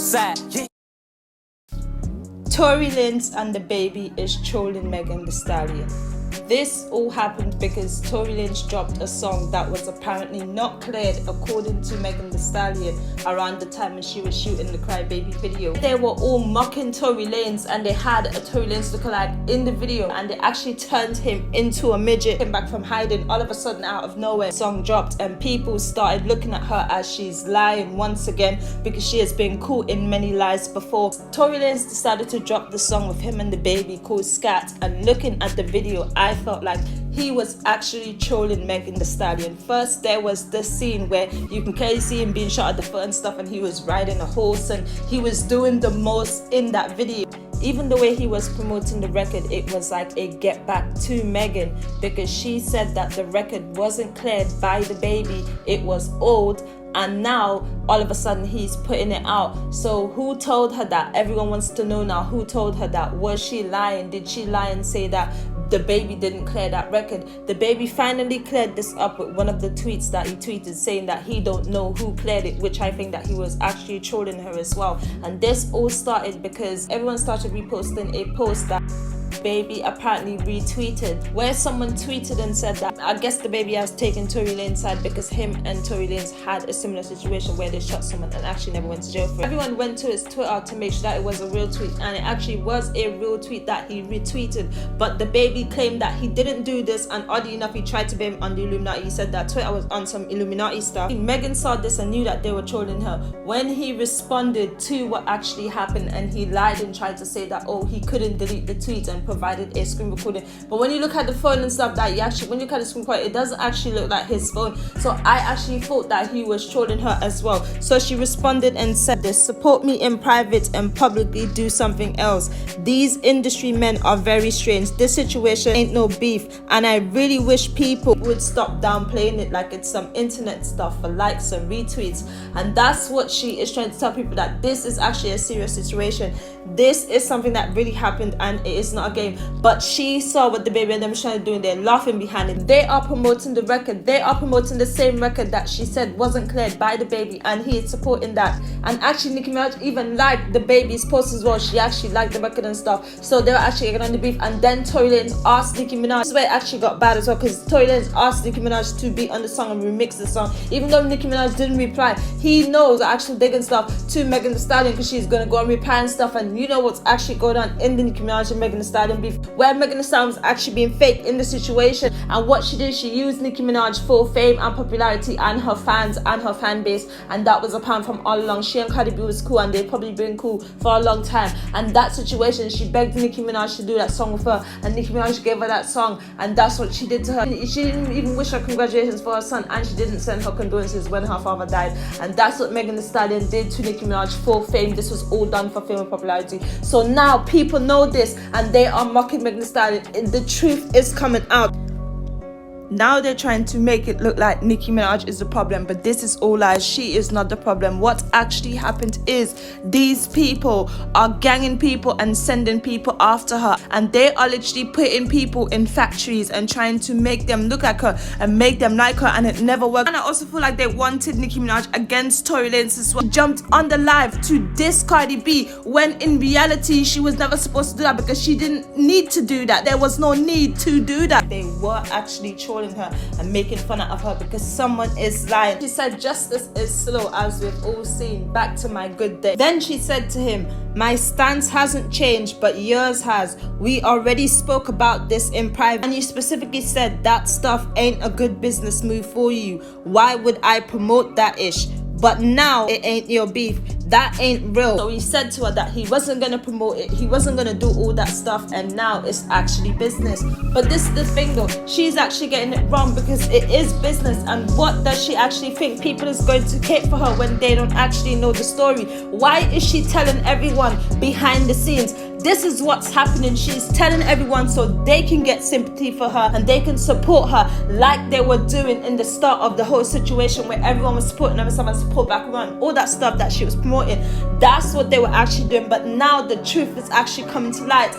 outside. Yeah. Tory Lanez and DaBaby is trolling Megan Thee Stallion. This all happened because Tory Lanez dropped a song that was apparently not cleared according to Megan Thee Stallion around the time when she was shooting the Cry Baby video. They were all mocking Tory Lanez and they had a Tory Lanez lookalike in the video and they actually turned him into a midget. Came back from hiding, all of a sudden out of nowhere, song dropped and people started looking at her as she's lying once again because she has been caught in many lies before. Tory Lanez decided to drop the song with him and DaBaby called Scat, and looking at the video I felt like he was actually trolling Megan Thee Stallion. First there was this scene where you can clearly see him being shot at the foot and stuff, and he was riding a horse and he was doing the most in that video. Even the way he was promoting the record, it was like a get back to Megan because she said that the record wasn't cleared by DaBaby, it was old, and now all of a sudden he's putting it out. So who told her that? Everyone wants to know now who told her that. Was she lying? Did she lie and say that DaBaby didn't clear that record? DaBaby finally cleared this up with one of the tweets that he tweeted saying that he don't know who cleared it, which I think that he was actually trolling her as well. And this all started because everyone started reposting a post that DaBaby apparently retweeted, where someone tweeted and said that I guess DaBaby has taken Tory Lanez's side because him and Tory Lanez had a similar situation where they shot someone and actually never went to jail for it. Everyone went to his Twitter to make sure that it was a real tweet, and it actually was a real tweet that he retweeted, but DaBaby claimed that he didn't do this, and oddly enough he tried to blame on the Illuminati. He said that Twitter was on some Illuminati stuff. Megan saw this and knew that they were trolling her. When he responded to what actually happened and he lied and tried to say that he couldn't delete the tweet and provided a screen recording, but when you look at the phone and stuff, that when you look at the screen recording, it doesn't actually look like his phone. So I actually thought that he was trolling her as well. So she responded and said this: support me in private and publicly do something else. These industry men are very strange. This situation ain't no beef, and I really wish people would stop downplaying it like it's some internet stuff for likes and retweets. And that's what she is trying to tell people, that this is actually a serious situation. This is something that really happened and it is not a game. But she saw what DaBaby and them trying to do and they're laughing behind it. They are promoting the record. They are promoting the same record that she said wasn't cleared by DaBaby, and he is supporting that. And actually Nicki Minaj even liked DaBaby's post as well. She actually liked the record and stuff. So they were actually getting on the beef, and then Tory Lanez asked Nicki Minaj. This is where it actually got bad as well, because Tory Lanez asked Nicki Minaj to be on the song and remix the song. Even though Nicki Minaj didn't reply, he knows the actual digging stuff to Megan Thee Stallion because she's gonna go and reply and stuff. And you know what's actually going on in the Nicki Minaj and Megan Thee Stallion beef, where Megan Thee Stallion was actually being fake in the situation. And what she did, she used Nicki Minaj for fame and popularity and her fans and her fan base, and that was apparent from all along. She and Cardi B was cool and they've probably been cool for a long time, and that situation, she begged Nicki Minaj to do that song with her, and Nicki Minaj gave her that song, and that's what she did to her. She didn't even wish her congratulations for her son, and she didn't send her condolences when her father died. And that's what Megan Thee Stallion did to Nicki Minaj for fame. This was all done for fame and popularity. So now people know this and they are mocking Megan Thee Stallion. The truth is coming out. Now they're trying to make it look like Nicki Minaj is the problem, but this is all lies. She is not the problem. What actually happened is these people are ganging people and sending people after her, and they are literally putting people in factories and trying to make them look like her and make them like her, and it never worked. And I also feel like they wanted Nicki Minaj against Tory Lanez as well. Jumped on the live to diss Cardi B when in reality she was never supposed to do that because she didn't need to do that. There was no need to do that. They were actually trolling her and making fun of her because someone is lying. She said justice is slow, as we've all seen. Back to my good day. Then she said to him, my stance hasn't changed but yours has. We already spoke about this in private and you specifically said that stuff ain't a good business move for you. Why would I promote that ish? But now it ain't your beef. That ain't real. So he said to her that he wasn't gonna promote it, he wasn't gonna do all that stuff, and now it's actually business. But this is the thing though, she's actually getting it wrong because it is business. And what does she actually think people is going to cape for her when they don't actually know the story? Why is she telling everyone behind the scenes? This is what's happening. She's telling everyone so they can get sympathy for her and they can support her like they were doing in the start of the whole situation where everyone was supporting her and someone support back around. All that stuff that she was promoting, that's what they were actually doing. But now the truth is actually coming to light.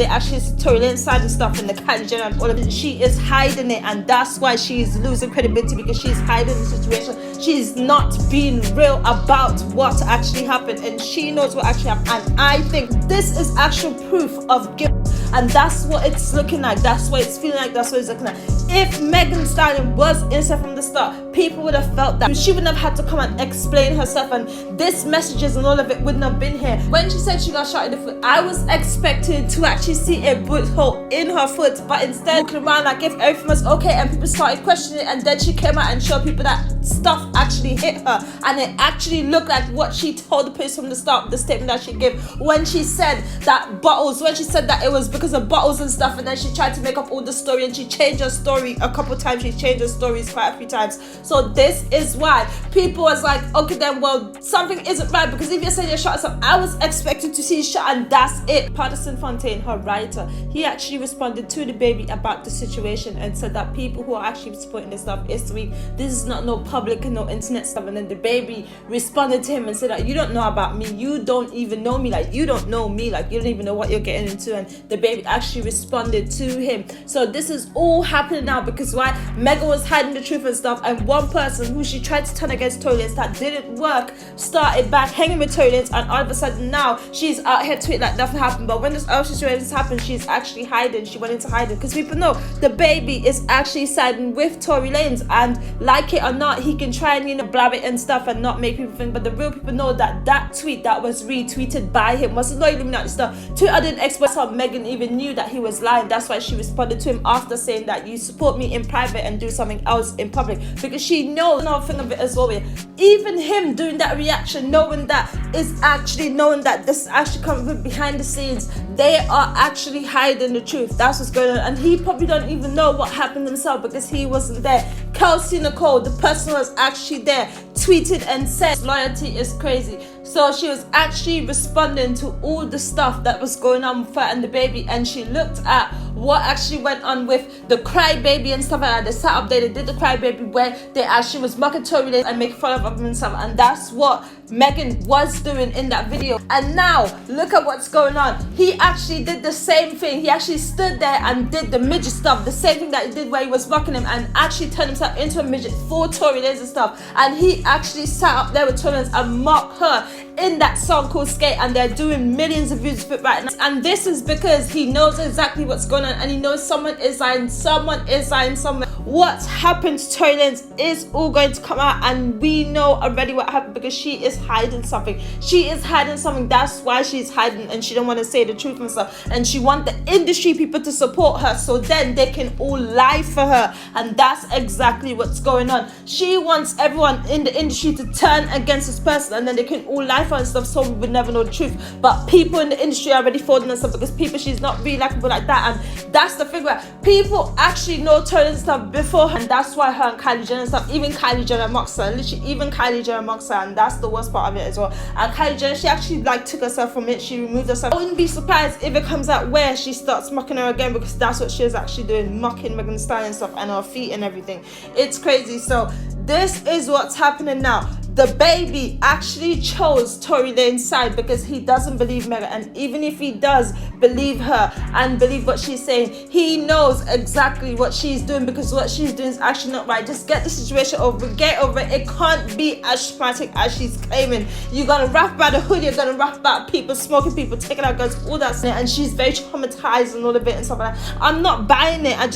they actually see Tory Lanez side and stuff and the Kylie Jenner and all of it. She is hiding it, and that's why she's losing credibility, because she's hiding the situation. She's not being real about what actually happened, and she knows what actually happened. And I think this is actual proof of guilt, and that's what it's looking like. That's what it's feeling like. That's what it's looking like. If Megan Thee Stallion was innocent from the start, people would have felt that. She wouldn't have had to come and explain herself, and this messages and all of it wouldn't have been here. When she said she got shot in the foot, I was expecting to actually see a bullet hole in her foot, but instead walking around like if everything was okay, and people started questioning it, and then she came out and showed people that stuff actually hit her, and it actually looked like what she told the police from the start, the statement that she gave when she said that bottles, when she said that it was because of bottles and stuff, and then she tried to make up all the story, and she changed her story a couple times. She changed her stories quite a few times. So this is why people was like, okay then, well, something isn't right, because if you're saying you're shot, so I was expecting to see you shot, and that's it. Patterson Fontaine, her writer, he actually responded to DaBaby about the situation and said that people who are actually supporting this stuff is weak. This is not no public and no internet stuff. And then DaBaby responded to him and said that you don't know about me, you don't even know me, like you don't know me, like you don't even know what you're getting into. And DaBaby actually responded to him. So this is all happening now because why? Megan was hiding the truth and stuff, and one person who she tried to turn against Tory Lanez that didn't work started back hanging with Tory Lanez, and all of a sudden now she's out here tweeting like nothing happened. But when this other situation happened, she's actually hiding. She went into hiding because people know DaBaby is actually siding with Tory Lanez, and like it or not, he can try and blab it and stuff and not make people think, but the real people know that that tweet that was retweeted by him was not Illuminati stuff. Twitter didn't express how Megan even knew that he was lying. That's why she responded to him after saying that you support me in private and do something else in public, because she knows another thing of it as well. Even him doing that reaction, knowing that this is actually coming from behind the scenes, they are actually hiding the truth. That's what's going on, and he probably don't even know what happened himself because he wasn't there. Kelsey Nicole, the person who was actually there, tweeted and said loyalty is crazy. So she was actually responding to all the stuff that was going on with her and DaBaby, and she looked at what actually went on with the crybaby and stuff like that. They sat up there, they did the crybaby where they actually was mocking Tory Lanez and making fun of him and stuff, and that's what Megan was doing in that video. And now look at what's going on. He actually did the same thing. He actually stood there and did the midget stuff, the same thing that he did where he was mocking him, and actually turned himself into a midget for Tory Lanez and stuff. And he actually sat up there with Tory Lanez and mocked her in that song called Skate, and they're doing millions of views of it right now. And this is because he knows exactly what's going on, and he knows someone is lying somewhere. What happened to Tory Lanez is all going to come out, and we know already what happened because she is hiding something. She is hiding something. That's why she's hiding, and she don't want to say the truth and stuff. And she wants the industry people to support her, so then they can all lie for her. And that's exactly what's going on. She wants everyone in the industry to turn against this person, and then they can all lie for her and stuff, so we would never know the truth. But people in the industry are already falling and stuff because she's not really likable like that. And that's the thing where people actually know Tory Lanez stuff beforehand. That's why her and Kylie Jenner and stuff, even Kylie Jenner mocks her, literally even Kylie Jenner mocks her, and that's the worst part of it as well. And Kylie Jenner, she actually took herself from it. She removed herself. I wouldn't be surprised if it comes out where she starts mocking her again, because that's what she was actually doing, mocking Megan Thee Stallion and stuff, and her feet and everything. It's crazy. So this is what's happening now. DaBaby actually chose Tory Lanez's side because he doesn't believe Megan, and even if he does believe her and believe what she's saying, he knows exactly what she's doing, because what she's doing is actually not right. Just get the situation over, get over it. It can't be as traumatic as she's claiming. You're gonna rap about the hood, you're gonna rap about people smoking, people taking out guns, all that, and she's very traumatized and all of it and stuff like that. I'm not buying it. I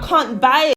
can't buy it.